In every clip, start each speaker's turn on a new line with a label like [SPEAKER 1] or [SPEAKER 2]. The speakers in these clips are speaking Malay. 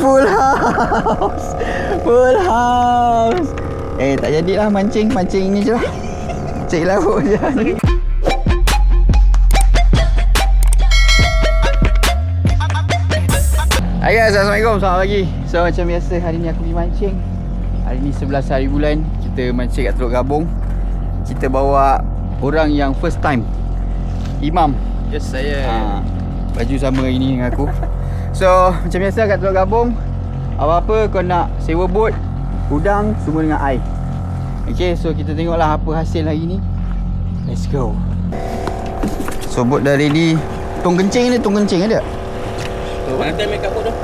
[SPEAKER 1] Full house. Full house. Tak jadilah mancing ni je lah. Cik lauk je. Hai guys, Assalamualaikum. Selamat pagi. So macam biasa hari ni aku pergi mancing. Hari ni 11 hari bulan. Kita mancing kat Teluk Gabung. Kita bawa orang yang first time, Imam.
[SPEAKER 2] Yes, saya.
[SPEAKER 1] Baju sama hari ni dengan aku. So macam biasa kat Teluk Gabung, apa-apa kau nak sewa bot, udang, semua dengan air. Okay, so kita tengoklah apa hasil hari ni. Let's go. So bot dah ready. Tong kencing ada?
[SPEAKER 2] Tu mana time make up bot tu?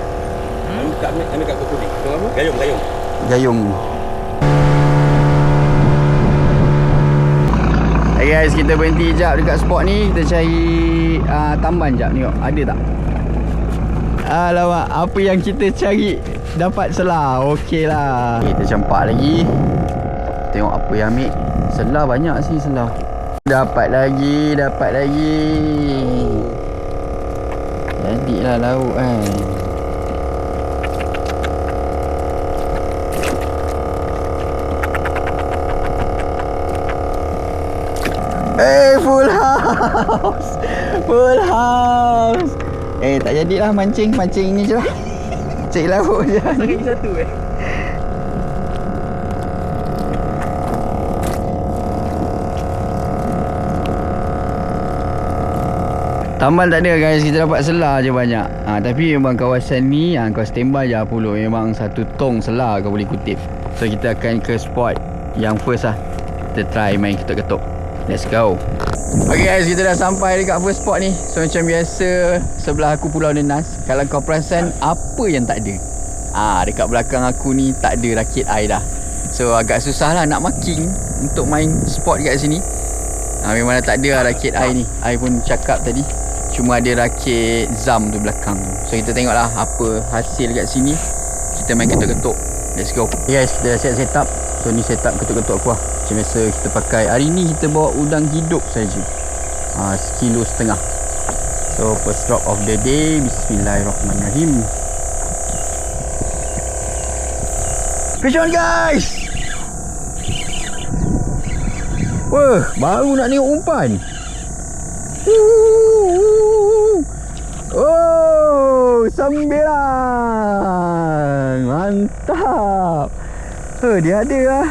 [SPEAKER 2] Ambil kat bot tu ni. Tu apa? Gayung.
[SPEAKER 1] Hey guys, kita berhenti jap dekat spot ni. Kita cari tamban jap, tengok ada tak. Alamak, apa yang kita cari dapat selah. Okey lah. Kita campak lagi. Tengok apa yang ambil. Selah banyak sini, selah. Dapat lagi. Jadilah lauk kan. Full house. Full house. Tak jadilah mancing ni je lah. Cik lauk je.
[SPEAKER 2] Lagi satu
[SPEAKER 1] Tambal tak ada guys, kita dapat selah je banyak. Tapi memang kawasan ni kau standby je Apollo. Memang satu tong selah kau boleh kutip. So kita akan ke spot yang first lah. Kita try main ketuk-ketuk. Let's go. Okay guys, kita dah sampai dekat first spot ni. So macam biasa, sebelah aku Pulau Nenas. Kalau kau perasan, apa yang tak ada? Dekat belakang aku ni tak ada rakit air dah. So agak susah lah nak marking untuk main spot dekat sini. Memang dah tak ada lah rakit air ni. Air pun cakap tadi, cuma ada rakit Zam tu belakang tu. So kita tengoklah apa hasil dekat sini. Kita main ketuk-ketuk. Let's go. Okay guys, kita dah set up. So ni set up ketuk-ketuk aku lah. Macam biasa kita pakai. Hari ni kita bawa udang hidup saja. 1,5 kilo. So first drop of the day. Bismillahirrahmanirrahim. Fish on guys. Wah, baru nak tengok umpan. Oh, 9. Mantap. Dia ada lah.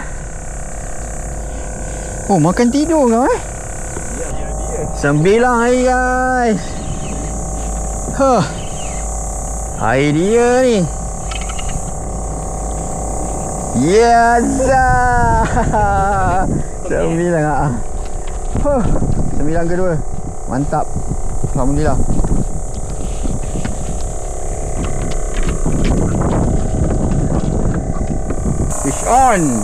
[SPEAKER 1] Oh, makan tidur kau
[SPEAKER 2] dia.
[SPEAKER 1] 9 hari guys. Hari dia ni. Yes. 9 9 kedua. Mantap. Alhamdulillah. Fish on.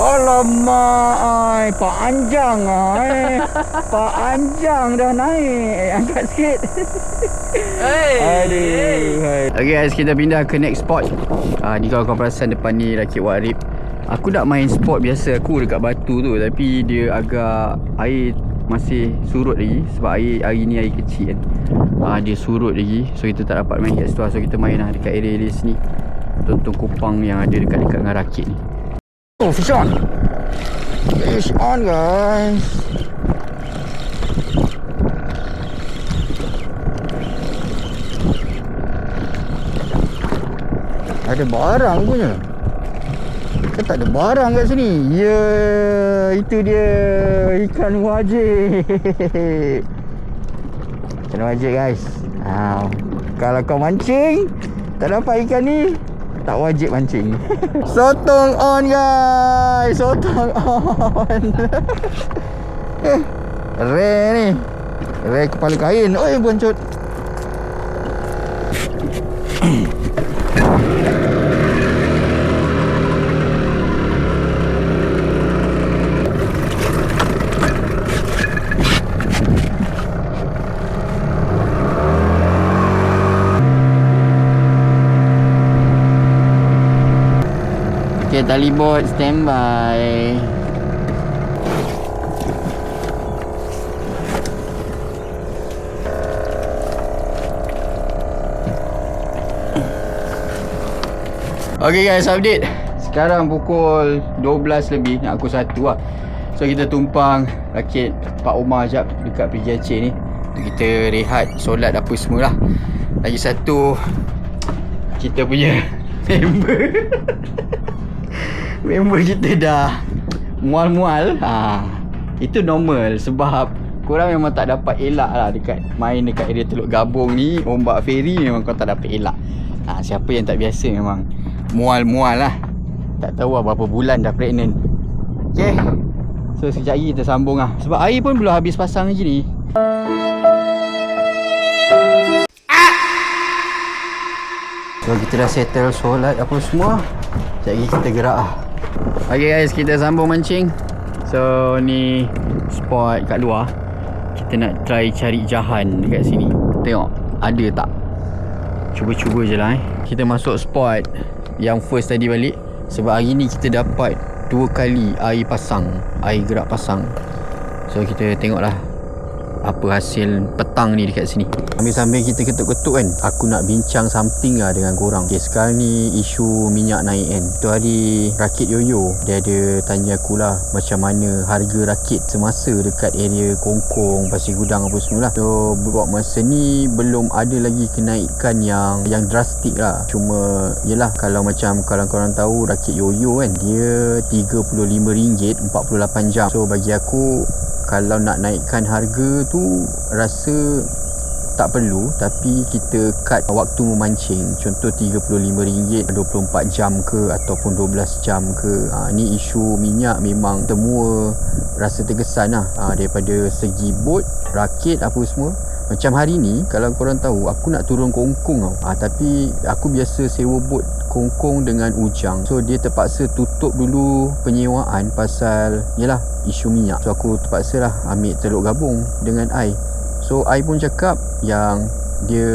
[SPEAKER 1] Alamak, Pak Anjang Pak Anjang dah naik. Angkat sikit. Aduh. Okay guys, kita pindah ke next spot. Ni kalau kau perasan depan ni rakit Warib. Aku nak main spot biasa aku dekat batu tu, tapi dia agak air masih surut lagi. Sebab air hari ni air kecil kan. Dia surut lagi. So kita tak dapat main kat situ. So kita main lah dekat area sini. Tonton kupang yang ada dekat-dekat dengan rakit ni. Oh, fish on. Fish on guys. Ada barang punya. Kan tak ada barang kat sini. Ya, itu dia ikan wajib. Ikan wajib guys. Kalau kau mancing tak dapat ikan ni, tak wajib mancing. Sotong on guys. Sotong on. Rare ni. Rare kepala kain. Oi, boncut. Okay, tali bot standby. Okay guys, update. Sekarang pukul 12 lebih, nak pukul 1 lah. So kita tumpang rakit Pak Omar jap dekat PJC ni. Kita rehat, solat apa semua lah. Lagi satu, kita punya member kita dah mual-mual. Itu normal sebab korang memang tak dapat elak lah main dekat area Teluk Gabung ni. Ombak feri memang kau tak dapat elak. Siapa yang tak biasa memang mual-mual lah. Tak tahu lah berapa bulan dah pregnant. Okay, so sekejap lagi kita sambung lah. Sebab air pun belum habis pasang lagi ni. So kita dah settle solat apa semua. Sekejap lagi kita gerak lah. Okay guys, kita sambung mancing. So ni spot kat luar. Kita nak try cari jahan dekat sini. Tengok ada tak. Cuba-cuba je lah Kita masuk spot yang first tadi balik. Sebab hari ni kita dapat 2 kali air pasang, air gerak pasang. So kita tengok lah apa hasil petang ni dekat sini. Sambil-sambil kita ketuk-ketuk kan, aku nak bincang something lah dengan korang. Okay, sekarang ni isu minyak naik kan. Tu hari rakit yoyo, dia ada tanya aku lah macam mana harga rakit semasa dekat area Kongkong, Pasir Gudang apa semua lah. So buat masa ni belum ada lagi kenaikan yang drastik lah. Cuma yelah, kalau macam kalau korang tahu rakit yoyo kan, dia RM35 48 jam. So bagi aku, kalau nak naikkan harga tu rasa tak perlu, tapi kita cut waktu memancing. Contoh RM35 24 jam ke ataupun 12 jam ke. Ni isu minyak memang semua rasa terkesan lah. Daripada segi bot, rakit apa semua. Macam hari ni kalau korang tahu, aku nak turun Kongkong tau. Tapi aku biasa sewa bot Kongkong dengan Ujang. So dia terpaksa tutup dulu penyewaan pasal yelah isu minyak. So aku terpaksa lah ambil Teluk Gabung dengan Ai. So Ai pun cakap yang dia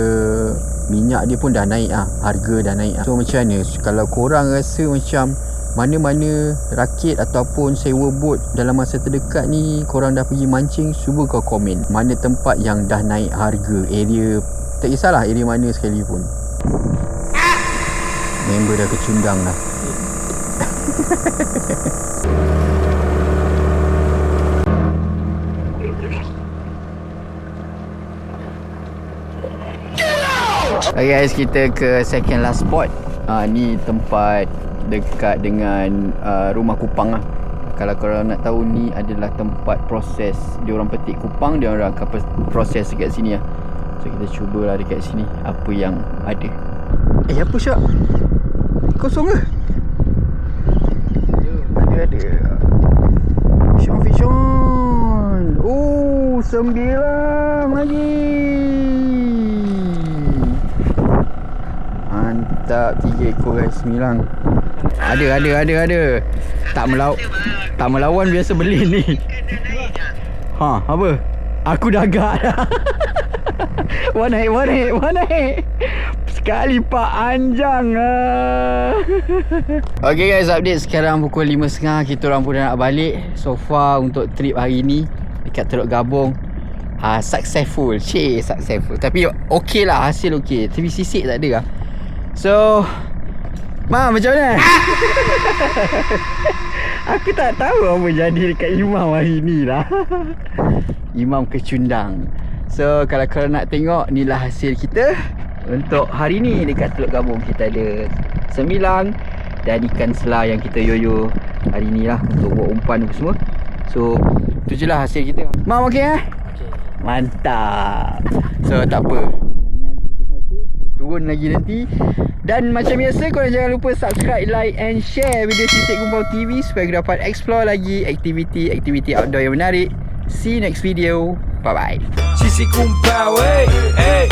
[SPEAKER 1] minyak dia pun dah naik harga dah naik So macam mana kalau korang rasa macam mana-mana rakit ataupun sewa bot dalam masa terdekat ni korang dah pergi mancing, cuba kau komen mana tempat yang dah naik harga. Area, tak kisahlah area mana sekalipun. Member dah kecundang dah. Okay guys, kita ke second last spot. Ni tempat dekat dengan rumah kupang lah. Kalau korang nak tahu, ni adalah tempat proses diorang petik kupang, diorang akan proses dekat sini lah. So kita cubalah dekat sini apa yang ada. Apa Syak? Kosong ke? Ada Fish-on. 9 lagi. Mantap, 3 ekor guys, 9. Ada. Tak melawan biasa beli ni. Apa? Aku dah agak dah. Warna naik. Sekali Pak Anjang. Okay guys, update sekarang pukul 5.30. Kita orang pun dah nak balik. So far untuk trip hari ni dekat Teluk Gabung, successful. Successful. Tapi okey lah, hasil okey. Tapi sisik tak ada lah. So macam mana? Aku tak tahu apa jadi dekat Imam hari ni lah. Imam kecundang. So kalau korang nak tengok, inilah hasil kita untuk hari ni dekat Teluk Gabung. Kita ada 9 dan ikan selah yang kita yoyo hari ni lah untuk buat umpan apa semua. So tu je lah hasil kita. Mam okey Okay. Mantap. So tak apa, turun lagi nanti. Dan macam biasa, korang jangan lupa subscribe, like and share video Sisik Kumpau TV supaya kita dapat explore lagi aktiviti outdoor yang menarik. See you next video. Bye bye. Sisik Kumpau, hey.